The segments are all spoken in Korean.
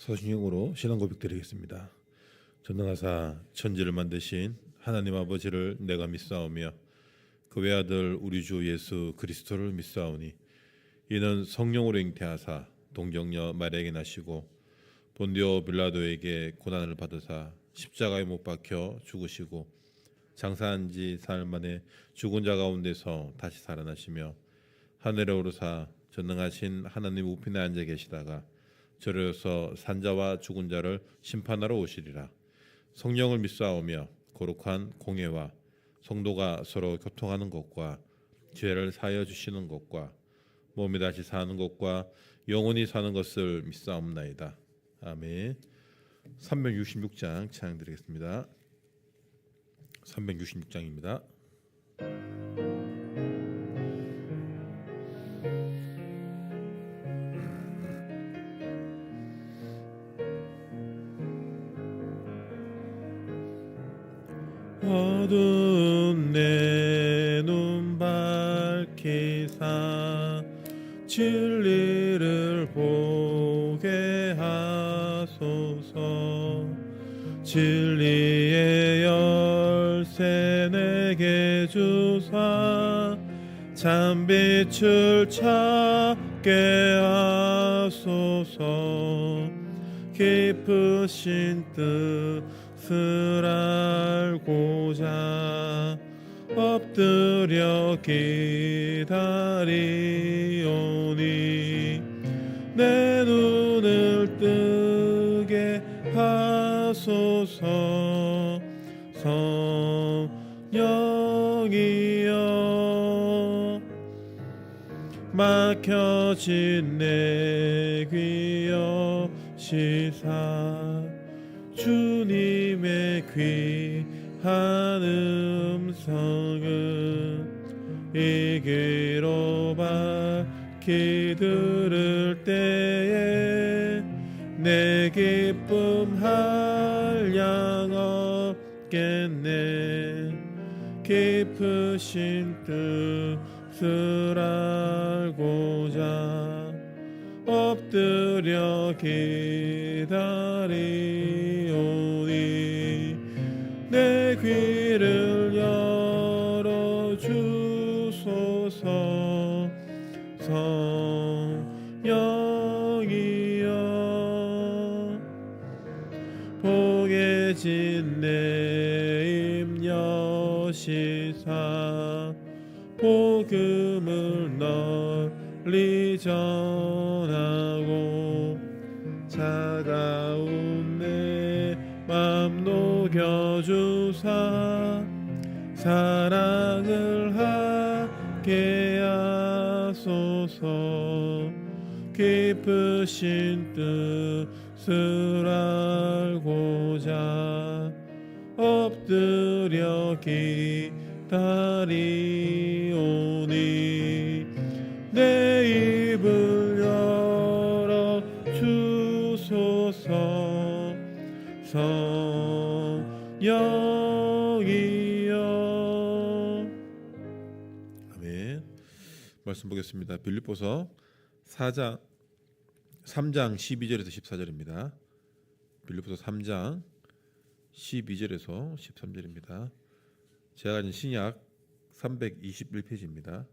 서신형으로 신앙 고백 드리겠습니다. 전능하사 천지를 만드신 하나님 아버지를 내가 믿사오며 그 외아들 우리 주 예수 그리스도를 믿사오니 이는 성령으로 잉태하사 동정녀 마리아에게 나시고 본디오 빌라도에게 고난을 받으사 십자가에 못 박혀 죽으시고 장사한 지 사흘 만에 죽은 자 가운데서 다시 살아나시며 하늘에 오르사 전능하신 하나님 우편에 앉아 계시다가 저리로서 산자와 죽은 자를 심판하러 오시리라. 성령을 믿사오며 거룩한 공예와 성도가 서로 교통하는 것과 죄를 사하여 주시는 것과 몸이 다시 사는 것과 영원히 사는 것을 믿사옵나이다. 아멘. 366장 찬양 드리겠습니다. 366장입니다. 어두운 내 눈 밝히사 진리를 보게 하소서. 진리의 열쇠 내게 주사 참빛을 찾게 하소서. 깊으신 뜻을 알고자 엎드려 기다리오니 내 눈을 뜨게 하소서. 성령이여 막혀진 내 귀 여시사 주님의 귀한 음성은 이 귀로 밝히 들을 때에 내 기쁨 한량 없겠네. 깊으신 뜻을 알고자 엎드려 기다리오니 내 귀를 열어주소서. 성령이여 보게진 내 입 여시사 복음을 널리 전하고 차가운 내 맘 녹여주사 사랑을 하게 하소서. 깊으신 뜻을 알고자 엎드려 기다리오니 내 입을 열어 주소서. 성령이여. 아멘. 말씀 보겠습니다. 빌립보서 3장 12절에서 14절입니다. 빌립보서 3장 12절에서 13절입니다. 제가 가진 신약 321페이지입니다.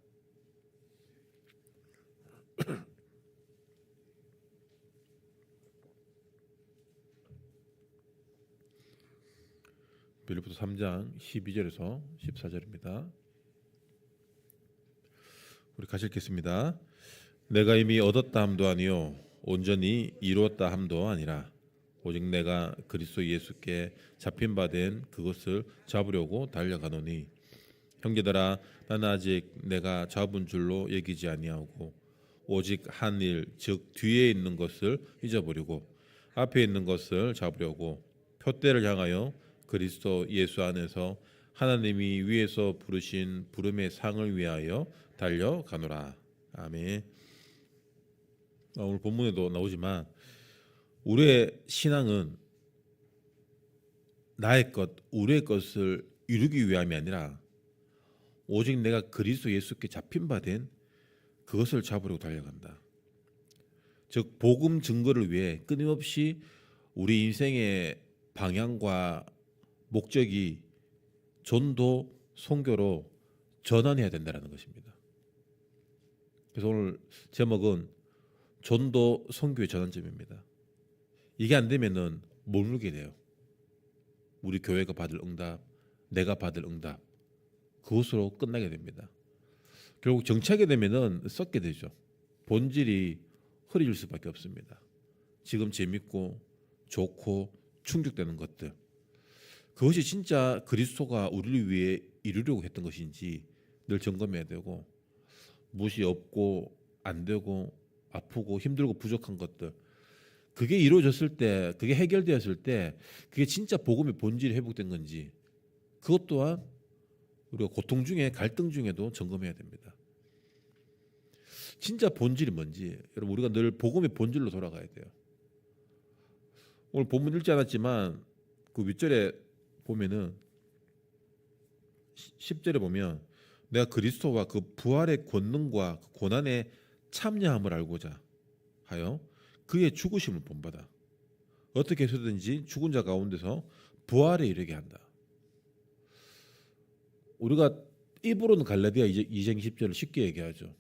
빌립보서 3장 12절에서 14절입니다. 우리 같이 읽겠습니다. 내가 이미 얻었다 함도 아니요 온전히 이루었다 함도 아니라 오직 내가 그리스도 예수께 잡힌 바 된 그것을 잡으려고 달려가노니 형제들아 나는 아직 내가 잡은 줄로 여기지 아니하고 오직 한 일 즉 뒤에 있는 것을 잊어버리고 앞에 있는 것을 잡으려고 표대를 향하여 그리스도 예수 안에서 하나님이 위에서 부르신 부름의 상을 위하여 달려가노라. 아멘. 오늘 본문에도 나오지만 우리의 신앙은 나의 것, 우리의 것을 이루기 위함이 아니라 오직 내가 그리스도 예수께 잡힌 바 된 그것을 잡으려고 달려간다. 즉 복음 증거를 위해 끊임없이 우리 인생의 방향과 목적이 전도 선교로 전환해야 된다는 것입니다. 그래서 오늘 제목은 전도 선교의 전환점입니다. 이게 안 되면은 머물게 돼요. 우리 교회가 받을 응답, 내가 받을 응답, 그것으로 끝나게 됩니다. 결국 정치하게 되면은 썩게 되죠. 본질이 흐려질 수밖에 없습니다. 지금 재밌고 좋고 충족되는 것들, 그것이 진짜 그리스도가 우리를 위해 이루려고 했던 것인지 늘 점검해야 되고, 무엇이 없고 안 되고 아프고 힘들고 부족한 것들, 그게 이루어졌을 때, 그게 해결되었을 때 그게 진짜 복음의 본질이 회복된 건지, 그것 또한 우리가 고통 중에 갈등 중에도 점검해야 됩니다. 진짜 본질이 뭔지, 여러분 우리가 늘 복음의 본질로 돌아가야 돼요. 오늘 본문 읽지 않았지만 그 윗절에 보면은 10절에 보면 내가 그리스도와 그 부활의 권능과 그 고난의 참여함을 알고자 하여 그의 죽으심을 본받아 어떻게 해서든지 죽은 자 가운데서 부활에 이르게 한다. 우리가 입으로는 갈라디아 2장 10절을 쉽게 얘기하죠.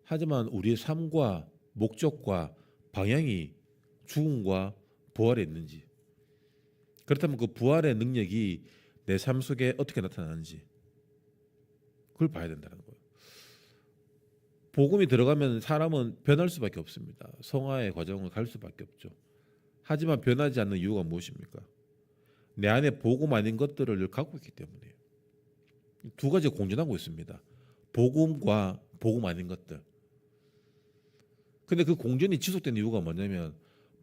하지만 우리의 삶과 목적과 방향이 죽음과 부활에 있는지, 그렇다면 그 부활의 능력이 내 삶 속에 어떻게 나타나는지 그걸 봐야 된다는 거예요. 복음이 들어가면 사람은 변할 수밖에 없습니다. 성화의 과정을 갈 수밖에 없죠. 하지만 변하지 않는 이유가 무엇입니까? 내 안에 복음 아닌 것들을 늘 갖고 있기 때문이에요. 두 가지가 공존하고 있습니다. 복음과 복음 아닌 것들. 근데 그 공존이 지속된 이유가 뭐냐면,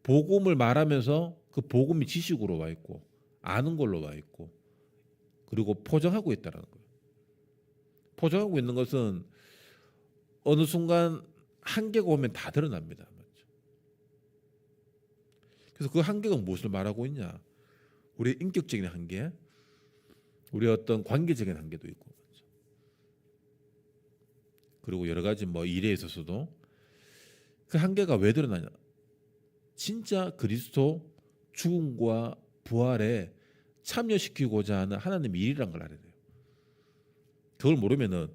복음을 말하면서 그 복음이 지식으로 와 있고 아는 걸로 와 있고, 그리고 포장하고 있다는 거예요. 포장하고 있는 것은 어느 순간 한계가 오면 다 드러납니다. 맞죠? 그래서 그 한계가 무엇을 말하고 있냐? 우리의 인격적인 한계, 우리의 어떤 관계적인 한계도 있고, 맞죠? 그리고 여러 가지 일에 있어서도 그 한계가 왜 드러나냐? 진짜 그리스도 죽음과 부활에 참여시키고자 하는 하나님의 일이란 걸 알아야 돼요. 그걸 모르면은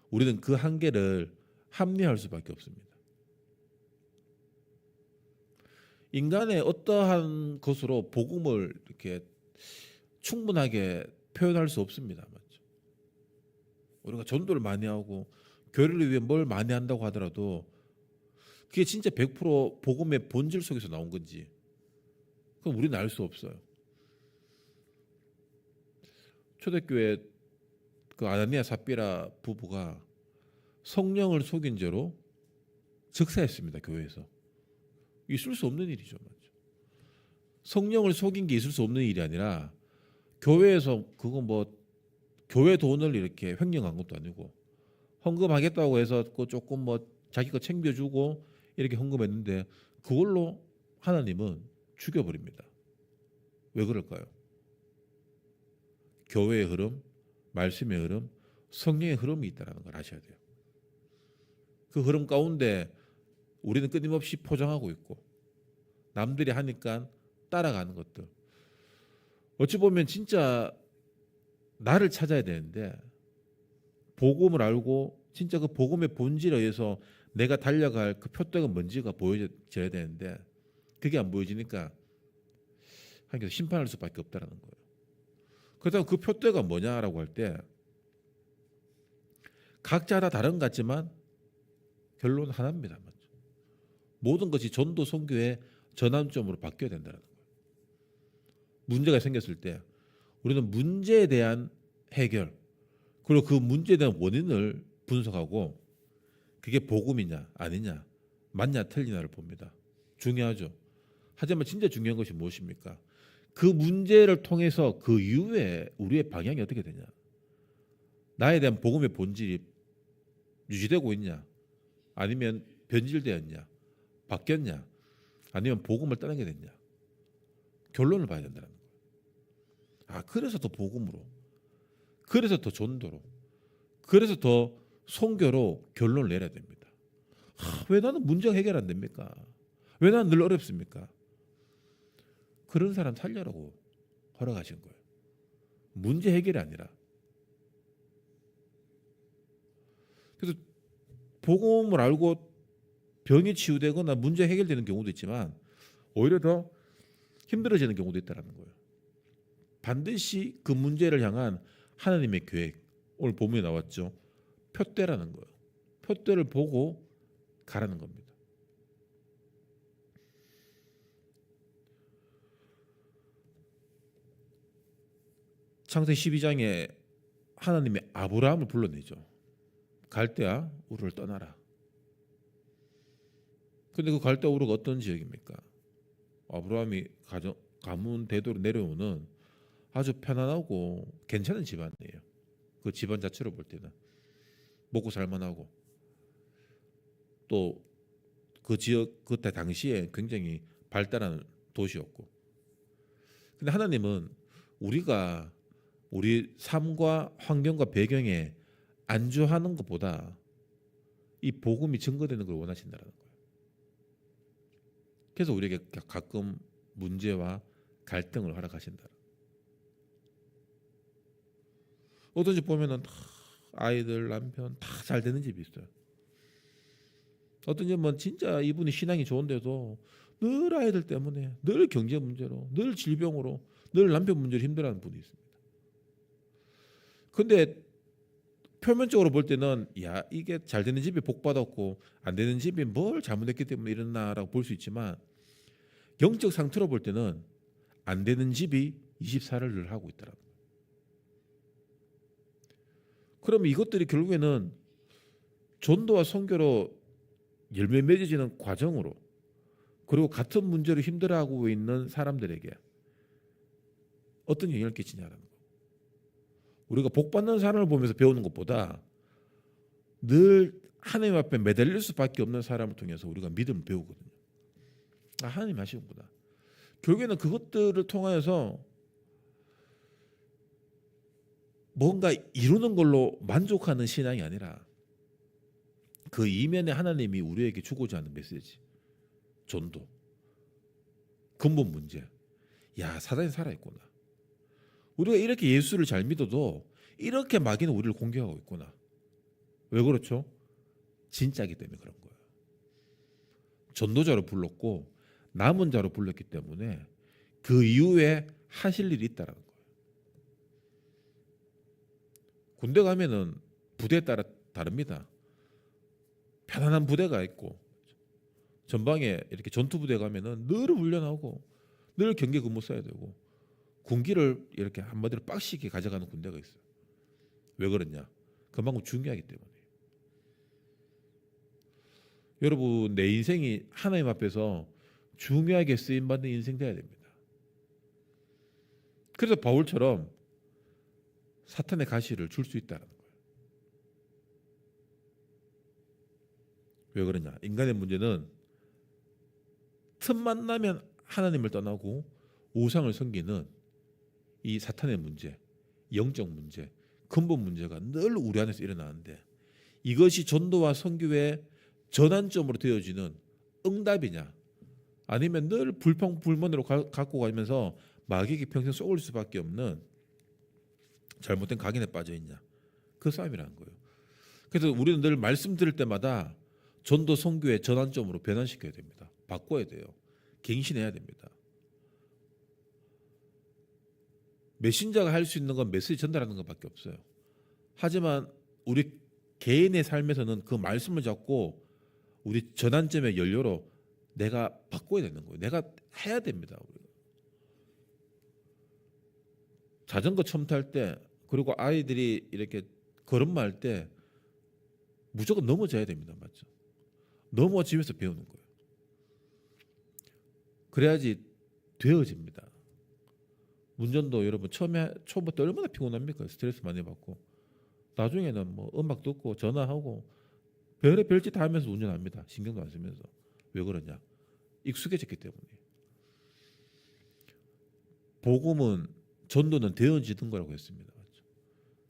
우리는 그 한계를 합리화할 수밖에 없습니다. 인간의 어떠한 것으로 복음을 이렇게 충분하게 표현할 수 없습니다. 맞죠? 우리가 전도를 많이 하고 교회를 위해 뭘 많이 한다고 하더라도 그게 진짜 100% 복음의 본질 속에서 나온 건지, 그럼 우리는 알 수 없어요. 초대교회 그 아나니아 삽비라 부부가 성령을 속인 죄로 즉사했습니다. 교회에서. 있을 수 없는 일이죠. 맞죠? 성령을 속인 게 있을 수 없는 일이 아니라, 교회에서 그거 교회 돈을 이렇게 횡령한 것도 아니고, 헌금하겠다고 해서 그 조금 자기 거 챙겨주고 이렇게 헌금했는데 그걸로 하나님은 죽여버립니다. 왜 그럴까요? 교회의 흐름, 말씀의 흐름, 성령의 흐름이 있다는 걸 아셔야 돼요. 그 흐름 가운데 우리는 끊임없이 포장하고 있고, 남들이 하니까 따라가는 것들, 어찌 보면 진짜 나를 찾아야 되는데, 복음을 알고 진짜 그 복음의 본질에 의해서 내가 달려갈 그 표대가 뭔지가 보여져야 되는데, 그게 안 보여지니까 하나님께서 심판할 수밖에 없다는 거예요. 그렇다면 그 표대가 뭐냐라고 할 때, 각자 다 다른 것 같지만 결론은 하나입니다. 맞죠? 모든 것이 전도 선교의 전환점으로 바뀌어야 된다는 거예요. 문제가 생겼을 때 우리는 문제에 대한 해결, 그리고 그 문제에 대한 원인을 분석하고 그게 복음이냐 아니냐, 맞냐 틀리냐를 봅니다. 중요하죠. 하지만 진짜 중요한 것이 무엇입니까? 그 문제를 통해서 그 이후에 우리의 방향이 어떻게 되냐, 나에 대한 복음의 본질이 유지되고 있냐, 아니면 변질되었냐, 바뀌었냐, 아니면 복음을 떠나게 됐냐, 결론을 봐야 된다는 거예요. 그래서 더 복음으로, 그래서 더 전도로, 그래서 더 선교로 결론을 내려야 됩니다. 왜 나는 문제가 해결 안 됩니까? 왜 난 늘 어렵습니까? 그런 사람 살려라고 허락하신 거예요. 문제 해결이 아니라. 그래서 복음을 알고 병이 치유되거나 문제 해결되는 경우도 있지만 오히려 더 힘들어지는 경우도 있다는 거예요. 반드시 그 문제를 향한 하나님의 계획, 오늘 본문에 나왔죠. 표대라는 거예요. 표대를 보고 가라는 겁니다. 창세기 12장에 하나님이 아브라함을 불러내죠. 갈대아 우르를 떠나라. 근데 그 갈대아 우르가 어떤 지역입니까? 아브라함이 가문 대도로 내려오는 아주 편안하고 괜찮은 집안이에요. 그 집안 자체로 볼 때는 먹고 살만하고 또 그 지역 그때 당시에 굉장히 발달한 도시였고, 근데 하나님은 우리가 우리 삶과 환경과 배경에 안주하는 것보다 이 복음이 증거되는 걸 원하신다는 거예요. 그래서 우리에게 가끔 문제와 갈등을 허락하신다. 어떤 집 보면은 다 아이들, 남편 다 잘 되는 집이 있어요. 어떤 집은 진짜 이분이 신앙이 좋은데도 늘 아이들 때문에, 늘 경제 문제로, 늘 질병으로, 늘 남편 문제로 힘들어하는 분이 있습니다. 근데 표면적으로 볼 때는 야, 이게 잘 되는 집이 복 받았고 안 되는 집이 뭘 잘못했기 때문에 이러나라고 볼 수 있지만, 영적 상태로 볼 때는 안 되는 집이 24를 늘 하고 있더라고요. 그러면 이것들이 결국에는 전도와 선교로 열매 맺어지는 과정으로, 그리고 같은 문제로 힘들어하고 있는 사람들에게 어떤 영향을 끼치냐라는 거. 우리가 복 받는 사람을 보면서 배우는 것보다 늘 하나님 앞에 매달릴 수밖에 없는 사람을 통해서 우리가 믿음을 배우거든요. 아, 하나님 하시는구나. 결국에는 그것들을 통하여서 뭔가 이루는 걸로 만족하는 신앙이 아니라 그 이면에 하나님이 우리에게 주고자 하는 메시지, 전도, 근본 문제. 야, 사단이 살아있구나. 우리가 이렇게 예수를 잘 믿어도 이렇게 마귀는 우리를 공격하고 있구나. 왜 그렇죠? 진짜이기 때문에 그런 거예요. 전도자로 불렀고 남은 자로 불렀기 때문에 그 이후에 하실 일이 있다는 거예요. 군대 가면은 부대에 따라 다릅니다. 편안한 부대가 있고, 전방에 이렇게 전투 부대 가면은 늘 훈련하고 늘 경계 근무 써야 되고, 군기를 이렇게 한마디로 빡시게 가져가는 군대가 있어요. 왜 그러냐? 그만큼 중요하기 때문에. 여러분, 내 인생이 하나님 앞에서 중요하게 쓰임 받는 인생 돼야 됩니다. 그래서 바울처럼 사탄의 가시를 줄 수 있다는 거예요. 왜 그러냐? 인간의 문제는 틈만 나면 하나님을 떠나고 우상을 섬기는 이 사탄의 문제, 영적 문제, 근본 문제가 늘 우리 안에서 일어나는데, 이것이 전도와 선교의 전환점으로 되어지는 응답이냐, 아니면 늘 불평불만으로 갖고 가면서 마귀에게 평생 쏘을 수밖에 없는 잘못된 각인에 빠져 있냐, 그 싸움이라는 거예요. 그래서 우리는 늘 말씀 들을 때마다 전도 선교의 전환점으로 변환시켜야 됩니다. 바꿔야 돼요. 갱신해야 됩니다. 메신저가 할 수 있는 건 메시지 전달하는 것밖에 없어요. 하지만 우리 개인의 삶에서는 그 말씀을 잡고 우리 전환점의 연료로 내가 바꿔야 되는 거예요. 내가 해야 됩니다. 자전거 처음 탈 때, 그리고 아이들이 이렇게 걸음마 할 때 무조건 넘어져야 됩니다. 맞죠? 넘어지면서 배우는 거예요. 그래야지 되어집니다. 운전도 여러분 처음부터 얼마나 피곤합니까? 스트레스 많이 받고, 나중에는 뭐 음악 듣고 전화하고 별짓 다 하면서 운전합니다. 신경도 안 쓰면서. 왜 그러냐? 익숙해졌기 때문에. 복음은, 전도는 되어지는 거라고 했습니다. 맞죠?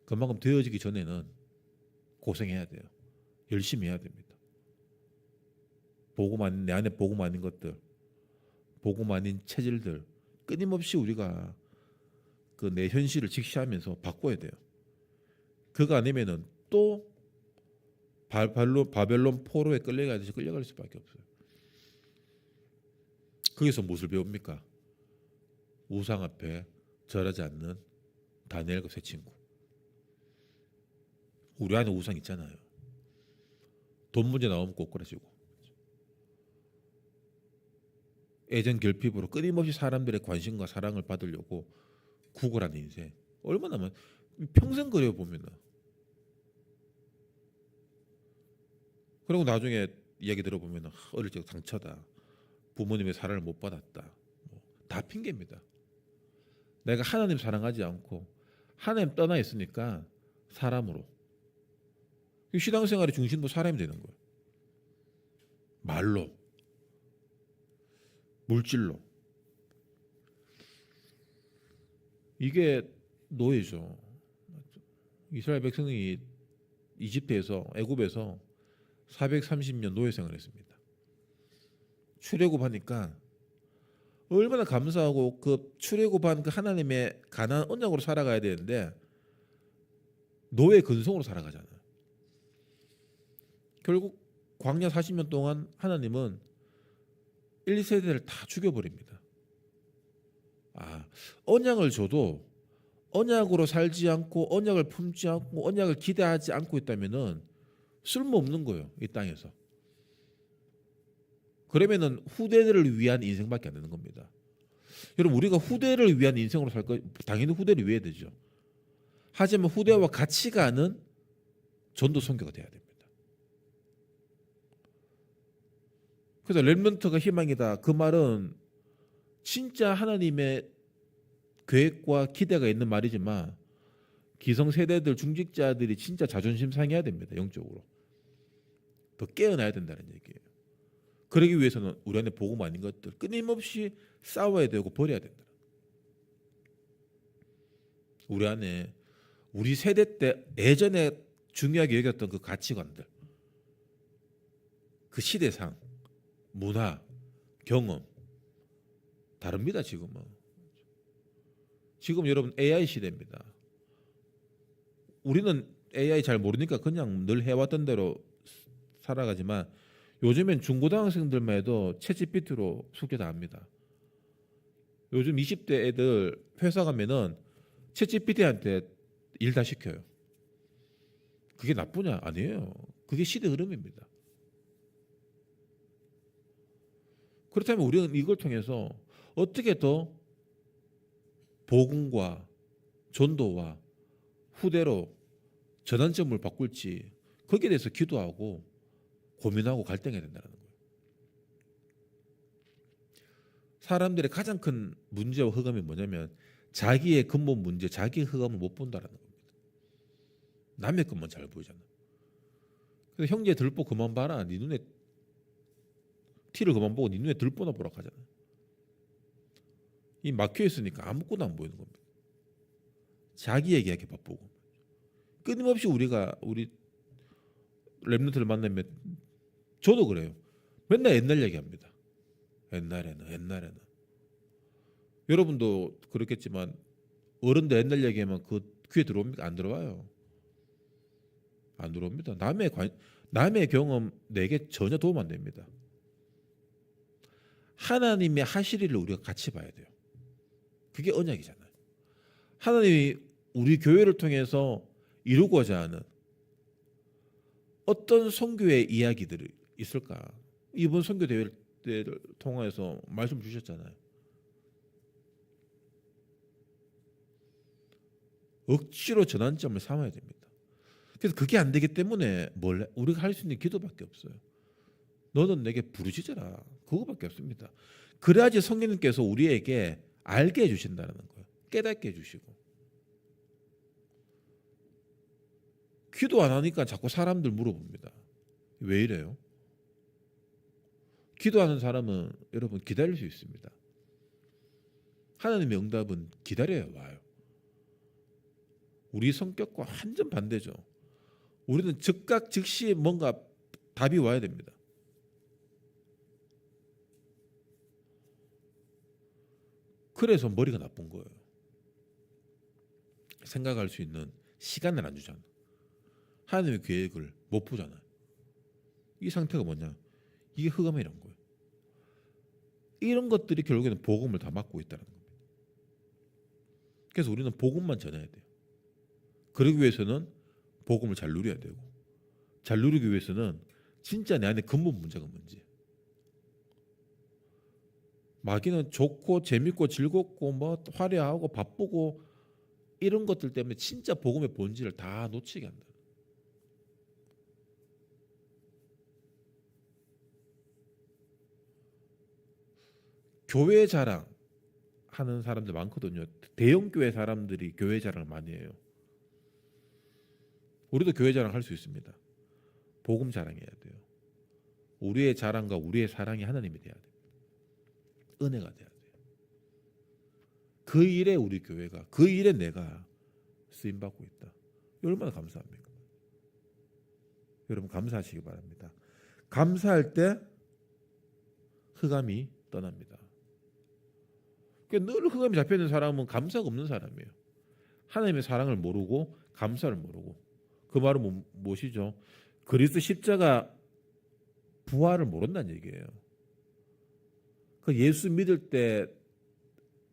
그만큼 되어지기 전에는 고생해야 돼요. 열심히 해야 됩니다. 내 안에 복음 아닌 것들, 복음 아닌 체질들 끊임없이 우리가 그 내 현실을 직시하면서 바꿔야 돼요. 그거 아니면은 또 바벨론 포로에 끌려가듯이 끌려갈 수밖에 없어요. 거기서 무엇을 배웁니까? 우상 앞에 절하지 않는 다니엘과 세 친구. 우리 안에 우상 있잖아요. 돈 문제 나오면 꼬꾸라지고, 애정 결핍으로 끊임없이 사람들의 관심과 사랑을 받으려고 구걸하는 인생. 얼마나 많 평생 그려보면, 그리고 나중에 이야기 들어보면 어릴 적 상처다, 부모님의 사랑을 못 받았다, 다 핑계입니다. 내가 하나님 사랑하지 않고 하나님 떠나 있으니까 사람으로, 신앙생활의 중심도 사람이 되는 거예요. 말로, 물질로. 이게 노예죠. 이스라엘 백성이 이집트에서, 애굽에서 430년 노예 생활을 했습니다. 출애굽하니까 얼마나 감사하고 그 출애굽한 그 하나님의 가나안 언약으로 살아가야 되는데 노예 근성으로 살아가잖아요. 결국 광야 40년 동안 하나님은 1세대를 다 죽여버립니다. 언약을 줘도 언약으로 살지 않고 언약을 품지 않고 언약을 기대하지 않고 있다면은 쓸모없는 거예요, 이 땅에서. 그러면은 후대들을 위한 인생밖에 안 되는 겁니다. 여러분, 우리가 후대를 위한 인생으로 살 거 당연히 후대를 위해야 되죠. 하지만 후대와 같이 가는 전도 선교가 돼야 됩니다. 그래서 렘넌트가 희망이다, 그 말은 진짜 하나님의 계획과 기대가 있는 말이지만 기성세대들, 중직자들이 진짜 자존심 상해야 됩니다. 영적으로 더 깨어나야 된다는 얘기예요. 그러기 위해서는 우리 안에 복음 아닌 것들 끊임없이 싸워야 되고 버려야 된다. 우리 안에 우리 세대 때 예전에 중요하게 여겼던 그 가치관들, 그 시대상, 문화, 경험 다릅니다. 지금은 여러분 AI 시대입니다. 우리는 AI 잘 모르니까 그냥 늘 해왔던 대로 살아가지만 요즘엔 중고등학생들만 해도 챗GPT로 숙제 다 합니다. 요즘 20대 애들 회사 가면은 챗GPT한테 일 다 시켜요. 그게 나쁘냐? 아니에요. 그게 시대 흐름입니다. 그렇다면 우리는 이걸 통해서 어떻게 더 복음과 전도와 후대로 전환점을 바꿀지 거기에 대해서 기도하고 고민하고 갈등해야 된다는 거예요. 사람들의 가장 큰 문제와 흑암이 뭐냐면 자기의 근본 문제, 자기의 흑암을 못 본다는 겁니다. 남의 것만 잘 보이잖아. 그래서 형제 들보 그만 봐라. 네 눈에 티를 그만 보고 네 눈에 들보나 보라 하잖아. 이 막혀 있으니까 아무것도 안 보이는 겁니다. 자기 얘기하게 바쁘고. 끊임없이 우리 렘넌트를 만나면 저도 그래요. 맨날 옛날 얘기합니다. 옛날에는. 여러분도 그렇겠지만 어른들 옛날 얘기하면 그 귀에 들어옵니까? 안 들어와요. 안 들어옵니다. 남의 경험 내게 전혀 도움 안 됩니다. 하나님의 하실 일을 우리가 같이 봐야 돼요. 그게 언약이잖아요. 하나님이 우리 교회를 통해서 이루고자 하는 어떤 선교의 이야기들이 있을까? 이번 선교 대회를 통해서 말씀 주셨잖아요. 억지로 전환점을 삼아야 됩니다. 그래서 그게 안 되기 때문에 우리가 할 수 있는 기도밖에 없어요. 너는 내게 부르짖어라. 그거밖에 없습니다. 그래야지 성령님께서 우리에게 알게 해주신다는 거예요. 깨닫게 해주시고. 기도 안 하니까 자꾸 사람들 물어봅니다. 왜 이래요? 기도하는 사람은 여러분 기다릴 수 있습니다. 하나님의 응답은 기다려야 와요. 우리 성격과 완전 반대죠. 우리는 즉각 즉시 뭔가 답이 와야 됩니다. 그래서 머리가 나쁜 거예요. 생각할 수 있는 시간을 안 주잖아. 하나님의 계획을 못 보잖아요. 이 상태가 뭐냐? 이게 흑암이란 거예요. 이런 것들이 결국에는 복음을 다 막고 있다는 겁니다. 그래서 우리는 복음만 전해야 돼요. 그러기 위해서는 복음을 잘 누려야 되고, 잘 누리기 위해서는 진짜 내 안에 근본 문제가 뭔지. 마귀는 좋고 재밌고 즐겁고 뭐 화려하고 바쁘고 이런 것들 때문에 진짜 복음의 본질을 다 놓치게 한다. 교회 자랑 하는 사람들 많거든요. 대형 교회 사람들이 교회 자랑을 많이 해요. 우리도 교회 자랑 할 수 있습니다. 복음 자랑해야 돼요. 우리의 자랑과 우리의 사랑이 하나님이 돼야 돼요. 은혜가 돼야 돼요. 그 일에 우리 교회가, 그 일에 내가 쓰임받고 있다. 얼마나 감사합니까? 여러분 감사하시기 바랍니다. 감사할 때 흑암이 떠납니다. 그러니까 늘 흑암이 잡혀있는 사람은 감사가 없는 사람이에요. 하나님의 사랑을 모르고 감사를 모르고. 그 말은 무엇이죠? 그리스도 십자가 부활을 모른다는 얘기예요. 그 예수 믿을 때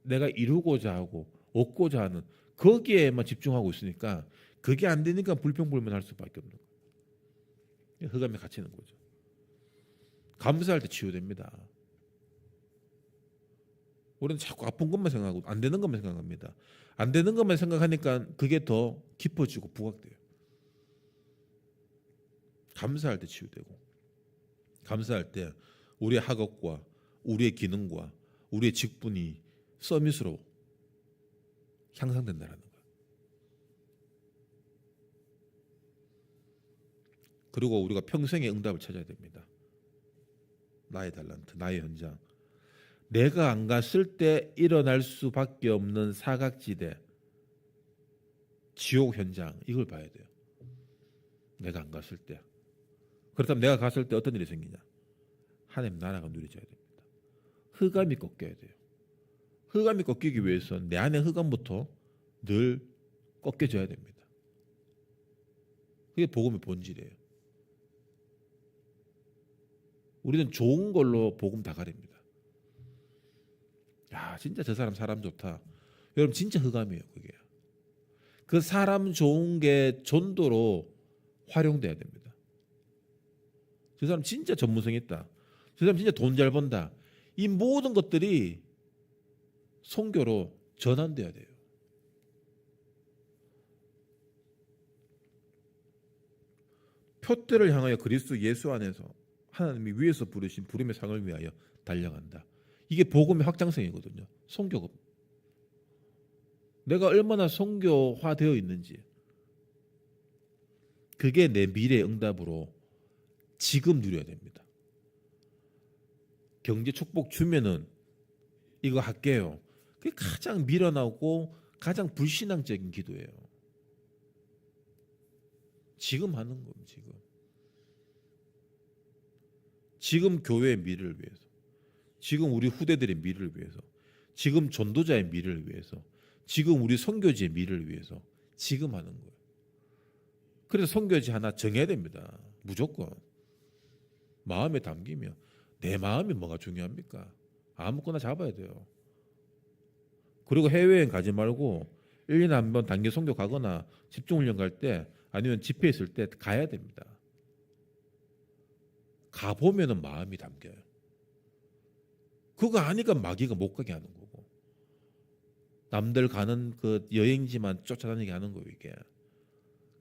내가 이루고자 하고 얻고자 하는 거기에만 집중하고 있으니까 그게 안 되니까 불평불만할 수밖에 없는 거예요. 흑암에 갇히는 거죠. 감사할 때 치유됩니다. 우리는 자꾸 아픈 것만 생각하고 안 되는 것만 생각합니다. 안 되는 것만 생각하니까 그게 더 깊어지고 부각돼요. 감사할 때 치유되고, 감사할 때 우리의 학업과 우리의 기능과 우리의 직분이 서밋으로 향상된다는 거예요. 그리고 우리가 평생의 응답을 찾아야 됩니다. 나의 달란트, 나의 현장. 내가 안 갔을 때 일어날 수밖에 없는 사각지대, 지옥 현장, 이걸 봐야 돼요. 내가 안 갔을 때. 그렇다면 내가 갔을 때 어떤 일이 생기냐? 하나님 나라가 누려져야 됩니다. 흑암이 꺾여야 돼요. 흑암이 꺾이기 위해서 내 안의 흑암부터 늘 꺾여져야 됩니다. 그게 복음의 본질이에요. 우리는 좋은 걸로 복음 다 가립니다. 야, 진짜 저 사람 좋다. 여러분 진짜 흑암이에요, 그게. 그 사람 좋은 게 전도로 활용돼야 됩니다. 저 사람 진짜 전문성 있다. 저 사람 진짜 돈 잘 번다. 이 모든 것들이 선교로 전환돼야 돼요. 표대를 향하여 그리스도 예수 안에서 하나님이 위에서 부르신 부름의 상을 위하여 달려간다. 이게 복음의 확장성이거든요. 선교가. 내가 얼마나 선교화되어 있는지. 그게 내 미래의 응답으로 지금 누려야 됩니다. 경제 축복 주면은 이거 할게요. 그게 가장 미련하고 가장 불신앙적인 기도예요. 지금 하는 겁니다. 지금 교회의 미래를 위해서, 지금 우리 후대들의 미래를 위해서, 지금 전도자의 미래를 위해서, 지금 우리 선교지의 미래를 위해서 지금 하는 거예요. 그래서 선교지 하나 정해야 됩니다. 무조건. 마음에 담기면 내 마음이 뭐가 중요합니까? 아무거나 잡아야 돼요. 그리고 해외여행 가지 말고 1년에 한 번 단기 선교 가거나 집중훈련 갈 때 아니면 집회 있을 때 가야 됩니다. 가보면은 마음이 담겨요. 그거 아니까 마귀가 못 가게 하는 거고, 남들 가는 그 여행지만 쫓아다니게 하는 거예요. 이게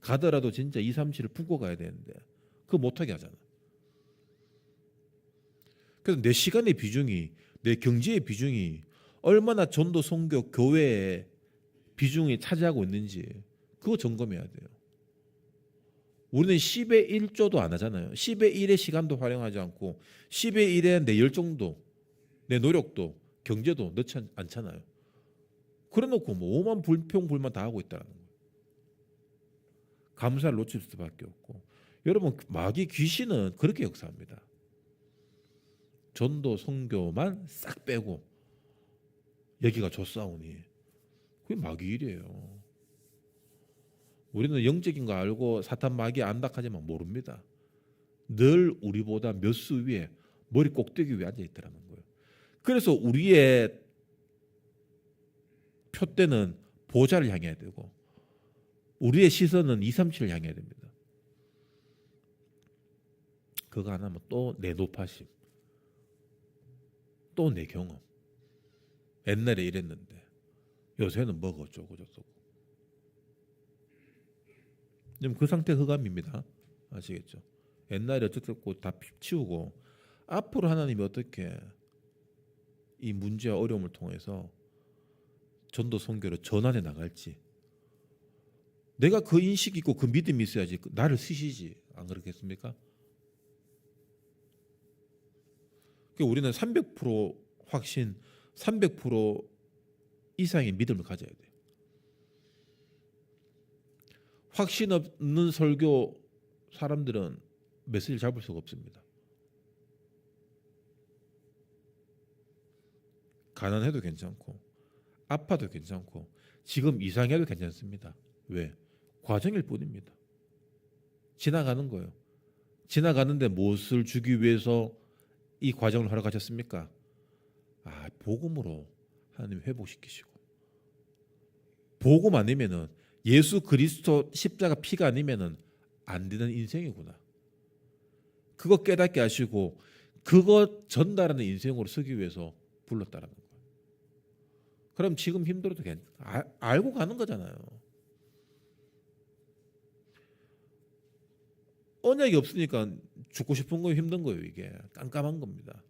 가더라도 진짜 2, 3, 7을 품고 가야 되는데 그거 못하게 하잖아. 그래서 내 시간의 비중이, 내 경제의 비중이 얼마나 전도 선교 교회의 비중이 차지하고 있는지 그거 점검해야 돼요. 우리는 10의 1조도 안 하잖아요. 10의 1의 시간도 활용하지 않고 10의 1의 내 열정도, 내 노력도, 경제도 넣지 않잖아요. 그래놓고 뭐 오만 불평불만 다 하고 있다는 거예요. 감사를 놓칠 수밖에 없고. 여러분 마귀 귀신은 그렇게 역사합니다. 전도 선교만 싹 빼고 여기가 좋사오니 그게 마귀 일이에요. 우리는 영적인 거 알고 사탄 마귀 안다 하지만 모릅니다. 늘 우리보다 몇 수 위에 머리 꼭대기 위에 앉아 있더라는 거예요. 그래서 우리의 표대는 보좌를 향해야 되고 우리의 시선은 237을 향해야 됩니다. 그거 안 하면 또 내 높아심, 또 내 경험. 옛날에 이랬는데 요새는 뭐가 어쩌고 저쩌고. 지금 그 상태 흑암입니다. 아시겠죠? 옛날에 어쨌든 다 치우고 앞으로 하나님이 어떻게 이 문제와 어려움을 통해서 전도 선교로 전환해 나갈지 내가 그 인식이 있고 그 믿음이 있어야지 나를 쓰시지. 안 그렇겠습니까? 우리는 300% 확신, 300% 이상의 믿음을 가져야 돼요. 확신 없는 설교 사람들은 메시지를 잡을 수가 없습니다. 가난해도 괜찮고 아파도 괜찮고 지금 이상해도 괜찮습니다. 왜? 과정일 뿐입니다. 지나가는 거예요. 지나가는데 무엇을 주기 위해서 이 과정을 허락하셨습니까? 복음으로 하나님 회복시키시고 복음 아니면은 예수 그리스도 십자가 피가 아니면은 안 되는 인생이구나. 그거 깨닫게 하시고 그거 전달하는 인생으로 서기 위해서 불렀다라는 거예요. 그럼 지금 힘들어도 알고 가는 거잖아요. 언약이 없으니까 죽고 싶은 거 힘든 거예요. 이게 깜깜한 겁니다.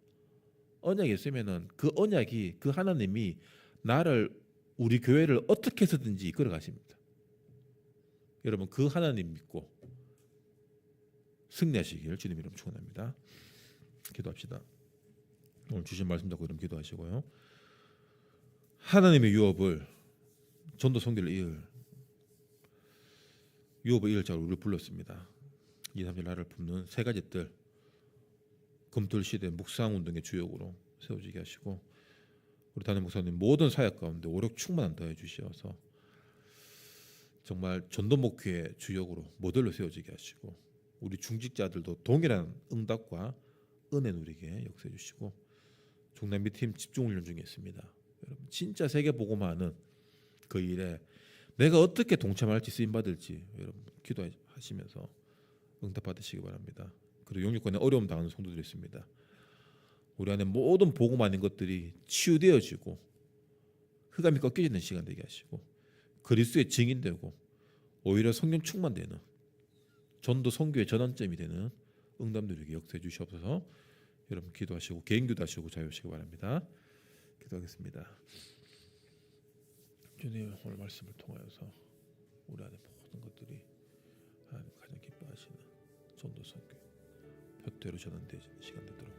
언약이 있으면은 그 언약이 그 하나님이 나를 우리 교회를 어떻게 해서든지 이끌어 가십니다. 여러분 그 하나님 믿고 승리하시길 주님 이름 축원합니다. 기도합시다. 오늘 주신 말씀 듣고 이름 기도하시고요. 하나님의 유업을 전도 선교를 유업을 이을 자로 우리를 불렀습니다. 2, 3일 나를 품는 세 가지 뜰 금토일 시대 묵상운동의 주역으로 세워지게 하시고 우리 담임 목사님 모든 사역 가운데 오력 충만한 더해 주시어서 정말 전도 목회의 주역으로 모델로 세워지게 하시고 우리 중직자들도 동일한 응답과 은혜 누리게 역사해 주시고 중남미 팀 집중훈련 중에 있습니다. 여러분 진짜 세계 복음화하는 그 일에 내가 어떻게 동참할지 쓰임받을지 여러분 기도하시면서 응답받으시기 바랍니다. 그리고 영육권에 어려움 당하는 성도들이 있습니다. 우리 안에 모든 복음 아닌 것들이 치유되어지고 흑암이 꺾여지는 시간 되게 하시고 그리스도의 증인되고 오히려 성령 충만되는 전도 선교의 전환점이 되는 응답 누리게 역사해 주시옵소서. 여러분 기도하시고 개인 기도하시고 자유하시기 바랍니다. 기도하겠습니다. 주님 오늘 말씀을 통하여서 우리 안에 모든 것들이 하나님 가장 기뻐하시는 전도 선교 표대로 전환되는 시간 되도록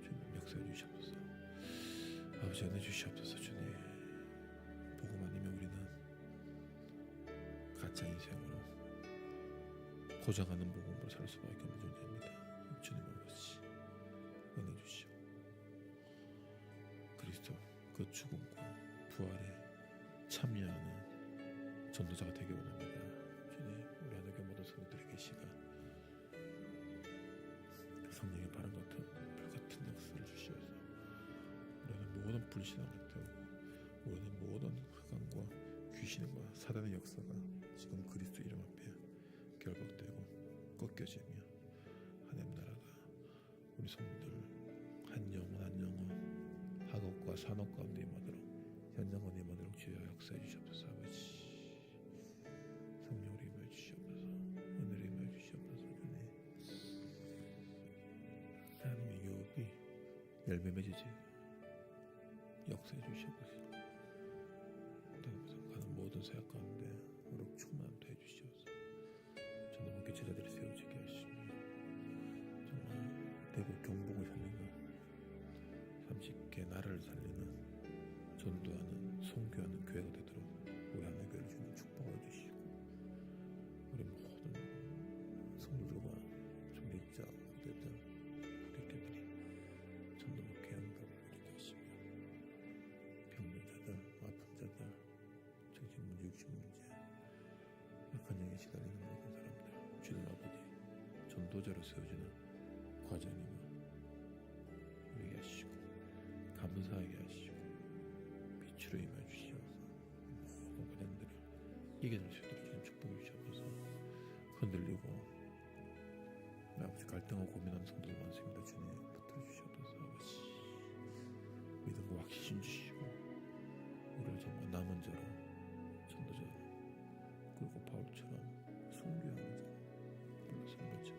주님 역사해 주시옵소서. 아버지 안해 주시옵소서. 주님 복음 아니면 우리는 가짜 인생으로 고정하는 복음으로 살 수밖에 없는 존재입니다. 주님 아버지 은혜 주시오. 그리스도 그 죽음과 부활에 참여하는 전도자가 되기 원합니다. 주님 우리 안에 모든 성도들에게 시간 성령의 바람 같은 불같은 역사를 주시어서 우리는 모든 불신앙을 태우고 우리는 모든 흑암과 귀신과 사단의 역사가 지금 그리스도 이름 앞에 결박되고 꺾여지며 하나님 나라가 우리 성도들 한 영혼 한 영혼 학업과 산업 가운데 임하도록 현장원 임하도록 주여 역사해 주시옵소서. 아버지 성령으로 임하여 주시옵소서. 은혜로 임하여 주시옵소서. 주님 하나님의 유업이 열매 맺으지 역사해 주시옵소서. 가는 모든 사역 가운데 오력 충만함 되 주시옵소서. 전도 목회 제자들이 세워지게 하시며 정말 대구 경복을 살리는 30개 나라를 살리는 전도하는 선교하는 교회가 되도록 우리 하나님 교회를 주님 축복해 주시고 우리 모든 성도들과 중직자 후대들 부교회들이 전도 목회 응답을 이루게 하시며 병들자들 번영에 시달리는 모든 사람들 주님 아버지 전도자로 세워지는 과정임을 우리에게 하시고 감사하게 하시고 빛으로 임해 주시옵소서. 모든 과정들을 이겨낼 수 있도록 주님 축복해 주시옵소서. 흔들리고 아버지 갈등하고 고민하는 성도들 많습니다. 주님 붙들어 주시옵소서. 아버지 믿음과 확신 주시고 우리를 정말 남은 자로 전도자로 그리고 바울처럼 순교하는 자로 불러서는 거죠.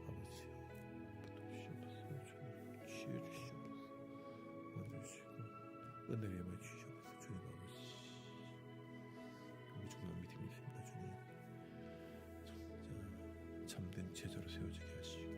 아버지 붙들어 주시옵소서. 주님 치유 주시옵소서. 만져주시고 은혜를 임해 주시옵소서. 주님 아버지 우리 정말 믿음이 있습니다. 주님 참된 제자로 세워지게 하시오.